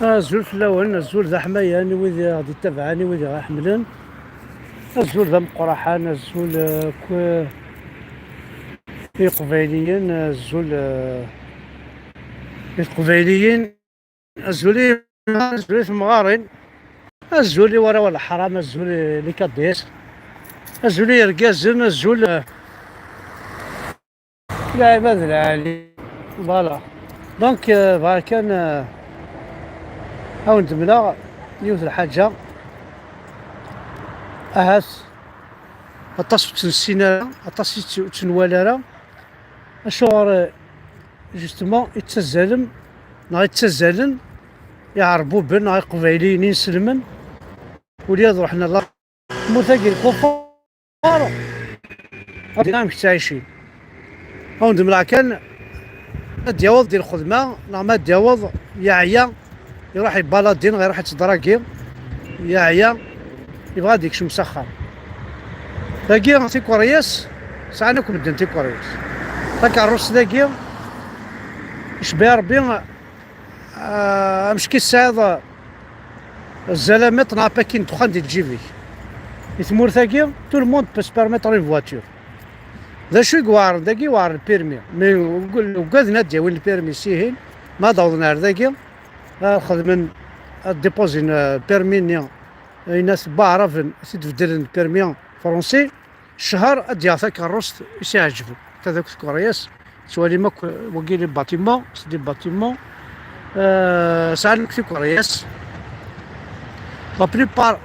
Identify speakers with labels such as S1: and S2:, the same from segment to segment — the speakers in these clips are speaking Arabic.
S1: الزول في الأول، الزول ذا حماياني وإذا غادي يتبعاني وإذا غيحملن. الزول ذا مقرحان، الزول في قبيليين، الزول في القبيليين، الزولي في المغارين، الزولي ورا الحرام، الزولي اللي كديس، الزولي يرقازن، الزول العباد العالي. فوالا دونك فوالا كان هاو ندمنا يوث الحاجة أهاس أطاس تنسينا أطاس تنوالالا أشوار جوستومون يتسزلم نا يتسزلن يعربو بن نا قبايليين يسلمن وليض روحنا الله مثاقي الكفار دينا مش عايشين. هاو ندمنا كان دياوض ديال الخدمة ما دياوض يعيا يروح يبالادين غير يروح يتدراكي يعيا يبغى ديك مسخر تاكي تيكورياس ساعة كون تيكورياس تاكا الروس داكي يشبه ربي مش كيساعد الزلامات نا باكين دخان ديال جيبي يثمور تاكي تو الموند بو سبيرميتر اون فواتور ذا شو يقوار داكي وار البيرمي مي وقاد نادي وين البيرمي سيهين ما داوضنا داكي خدمن ديبوزين بيرمي الناس بعرفن تبدل البيرمي فرونسي الشهر اديا كاروس يساعجبو هذاك كورياس سوالي ماك وكيل باتيمون دي باتيمون سالك في كورياس لا بليبار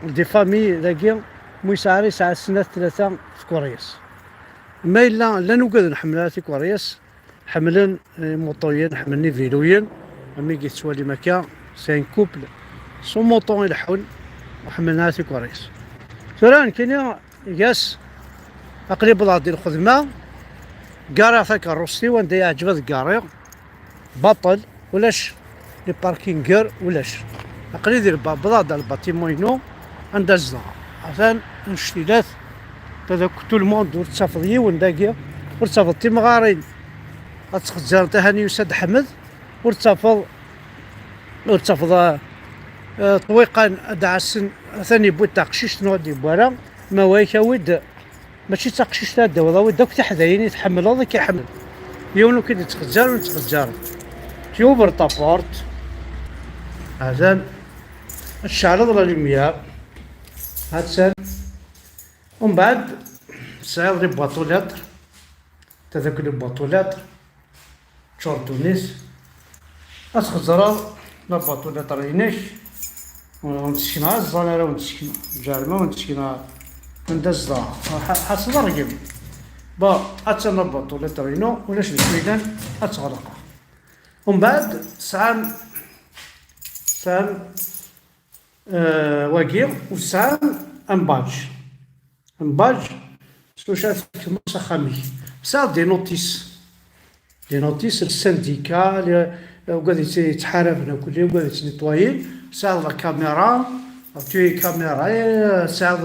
S1: دي فامي داكي مويساري ساعة سنة ثلاثة في كورياس ما إلا لا نوجد نحملها في كورياس حملن موطويين حملني فيلوين أمي قيت سوالي مكا سين كوبل سو موطون يلحون وحملناها في كورياس فران كاين ياس أقرب بضع ديال الخدمة كاري ثاك الروسي وانت يعجبك كاري بطل ولاش لي باركينغر ولاش أقري ديال بضع ديال الباتيموينو عندها الزهر عشان نشتيلات هذاك تو الموند ورتفض ونداكيا ورتفض تيمغارين غتخزر تهاني وساد حمد ورتفض طويقان دعسن ثاني بوي تاقشيش نودي بورا ما وايكا ود ماشي تاقشيش تادا ولا وداك تحدايني يتحمل هذا كيحمل يونو كي يتخزر ونتخزر تيوبر طابورت هذا الشعر ولا المياه هاد سال ومن بعد سعيد لي بواطولات تذاك لي بواطولات تشوردونيس أسخزرا لا بواطولات رينيش ونتسكنا الزنارة ونتسكنا جارمة ونتسكنا ندز حاصل رقم با أتسنى بواطولات رينو ولاش الكويدان أتغلق ومن بعد سام واقير وسام امباج سوشات مسخمي بصح دي نوتيس السنديكا وقاعد يتحاربنا كل وقاعد يتنطوي ساعد لا كاميرا تي كاميرا ساعد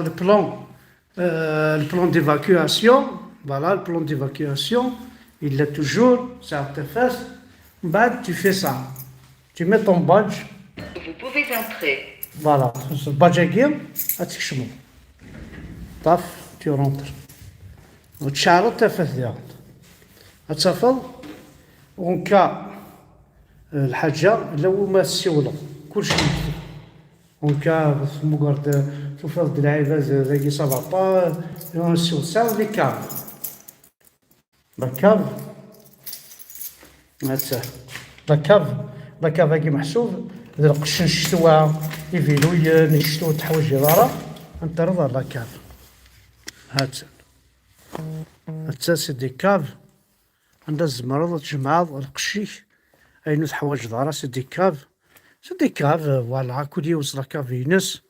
S1: البلان ديفاكياسيون فوالا البلان ديفاكياسيون il l'a toujours ساعد تفاس من بعد tu fais ça tu mets ton badge
S2: Vous pouvez entrer.
S1: Voilà, ce badge هتكشمو طاف tu rentres وتشعرط تفاس ديالك هتفضل ونكا الحاجة لو ما سيولو كلشي مكتوب ونكا مقرد تفضل العباد ذاكي صافا با نسيو ساعة لي كاف هاتسا لاكاف هاكي محسوب إذا القشن شتوا يفيلوين يشتوا تحويج دارا أنت رضا لاكاف هاتسا سيدي كاف عندها الزمرض تجمعض القشيش أينو تحويج دارا سيدي كاف فوالا كل يوز لاكاف ينس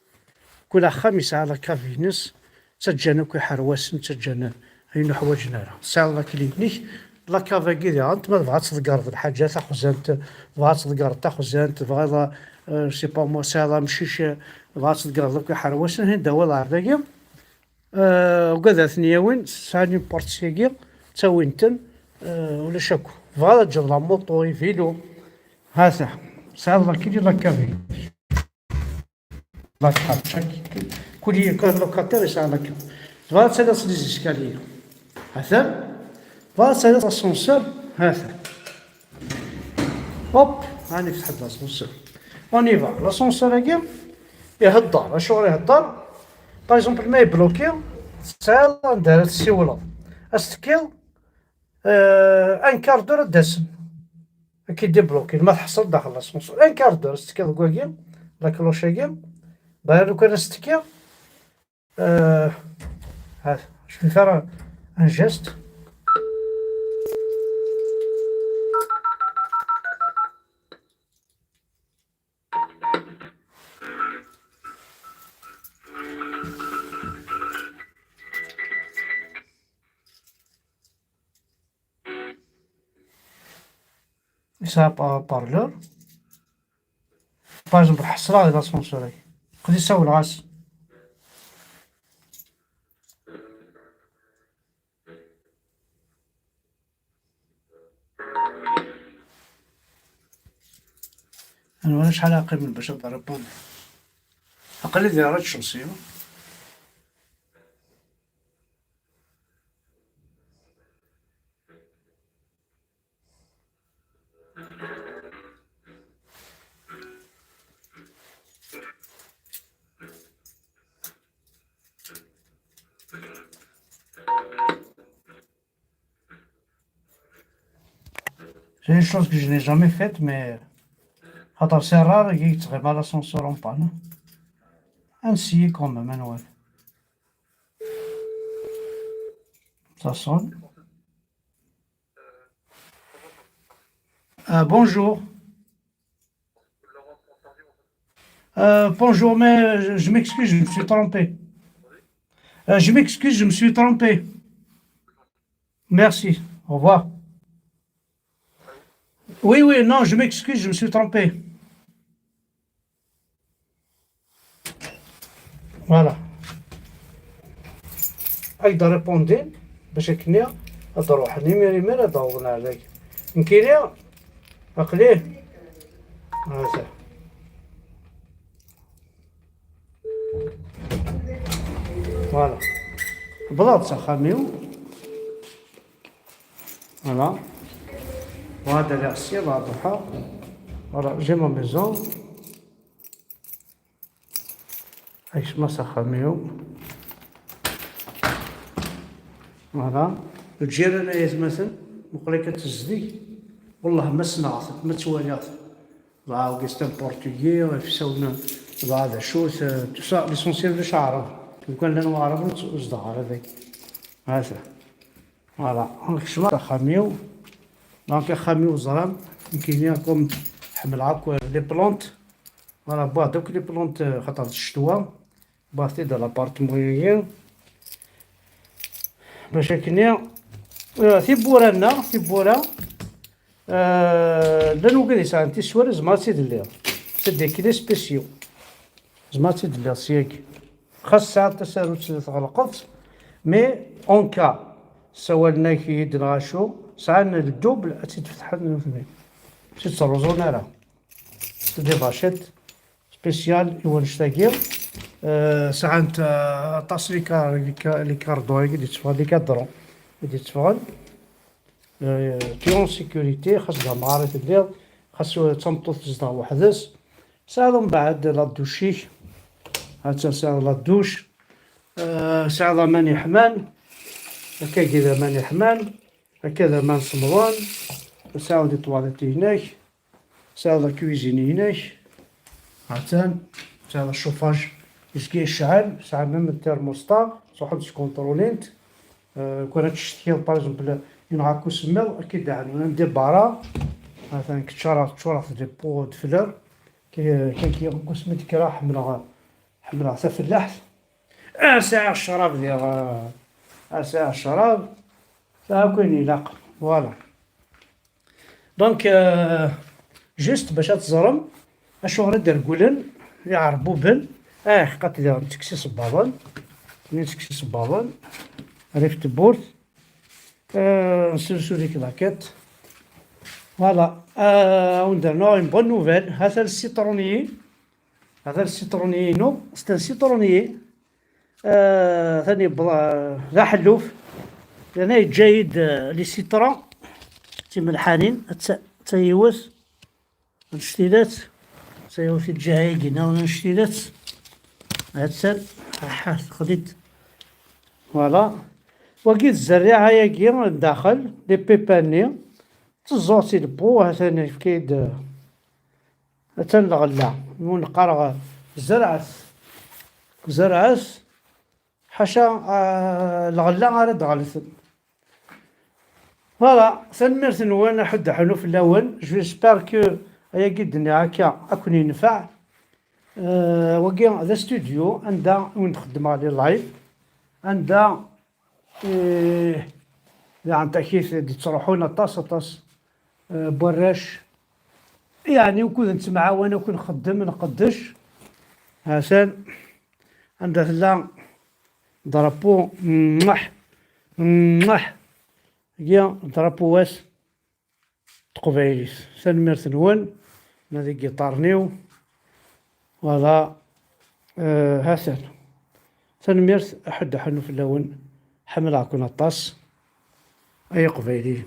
S1: كل خام يسعى لاكاف ينس تجانا كي حرواسن تجانا أينو حوايجنا راه ساعة لا كلينيك لاكافا كيديا انت ما تبغى تذكر الحاجات تاع خزانت تبغى تذكر تاع خزانت تبغى سي با مو سالا مشيش تبغى تذكر دوك حرواسن هين دوا لارداكيا وكذا ثنياوين ساني بورتسيكي تاوينتن ولا شاكو فوالا تجر لا موطو فيلو هذا ساعد لاكي ديال لاكافي لاك حاطشاك كل لوكاتير يساعد لاكي فوالا سالات لي زيسكاليي هذا فوالا سالات لاسونسور هذا هوب هاني فتحت لاسونسور اوني فا لاسونسور هاكي يهضر اشو راه يهضر باغ اكزومبل ما يبلوكي ساعد ندير هاد السيوله استكيل ان كار دور داسم كي ديبلوكي ما تحصل داخل لاسونسور ان كار دور استكيل كواكي لا كلوشاكي باغي لو كان استكيل هذا شنو فيها ان جيست يسا بارلور باغ اكزومبل حصل على لاسونسور خدي يساوي الغاس انا ولا شحال عاقل من باش نضرب بون اقل ديال الشمسيه C'est une chose que je n'ai jamais faite, mais c'est rare qu'il y ait pas l'ascenseur en panne. Ainsi, quand même, Manuel. Ça sonne. Bonjour. Bonjour, mais je m'excuse, je me suis trompé. Je m'excuse, je me suis trompé. Merci. Au revoir. Oui, oui, non, je m'excuse, je me suis trompé. Voilà. أقدر ريبوندين باش هكنيا هاد روح نيمير هاد هوضنا عليك مكينيا أقليه هذا فوالا بلاط سخاميو فوالا وهذا لاسير واضحة فوالا جي ما ميزون ايش ما سخاميو فوالا الجيران يتمثل مقريكة تزدي والله ما سمعت ما تواليت لا وقستان بورتوغي ويفساونا هذا شو ليسونسيال باش عرب لو كان لنا عرب نصدق هذاك هذا فوالا الخشمة خاميو دونك خاميو زرام يمكن يكون حمل عاكو لي بلونت فوالا باه دوك لي بلونت خاطر الشتوى باه تي دو لابارتمون باش هكنيا ثيبورانا ثيبورا لانو كذا يسعى انتي سوار زعما تيدليها سدي كي دي سبيسيو زعما تيدليها سياكي خاص ساعة تسالو تغلقت مي اون كا سوالنا كي يدنا شو ساعة الدوبل تتفتح لنا في الماء تتروزونا راه سدي باشيت سبيسيال يونشتاكير ساعة طاس لي كاردو اللي تفغل لي كادرون اللي تفغل تي اون سيكوريتي خاصها معارف الليل خاصو تمطوط تزدها وحدس ساعة من بعد لا دوشي هاتا ساعة لا دوش ساعة ماني حمان هكا كذا ماني حمان هكذا مان صموان ساعة دي طواليتي هناك ساعة لا كويزيني هناك هاتان ساعة الشوفاج يسكي يشعل ساعة ميم الترموستا صحاب تكونترولينت كون تشتكي باغ ينعكو سماو أكيد يعني ندير بارا مثلا كتشرف دي بو د فلور كي كيغوس ميت كرا حملها حتى في اللحف ساعة الشراب ديال ساعة الشراب ساعة كاين يلاق فوالا دونك جوست باش تزرم اشو ندير قولن يعربو بن حقات ديال تكسي صبابون تكسي صبابون ريفت بورت نسلسو ديك لاكيت فوالا ودرنا اون بون نوفيل. هذا السيترونيي، هذا السيترونيي نو سيت ان سيترونيي ثاني ذا حلوف، لأن جيد لي سيترون تيملحانين تيوث الشتيلات، تيوث الجهايقين ولا الشتيلات هاد سال خديت. فوالا وكي الزريعة ياكي الداخل لي بيباني تزوتي البو هثاني كيد هتا الغلا ونقرغ زرعس حاشا الغلا غير دغلت. فوالا سنمرت نوانا حد حنو في الاول. جيسبر كو هيا قدني هكا اكون ينفع. وكي هذا ستوديو عندها وين نخدم عليه لايف، عندها يعني تأكيد تروحونا طاس براش يعني وكون نسمع وانا وكون نخدم نقدش عشان عندها لا ضربو يا ضربو واس تقبايليس سنمرت نون نادي جيتارنيو. فوالا هاسن سنمرت أحد حنو في اللون حمل عكون الطاس أي قبايلي.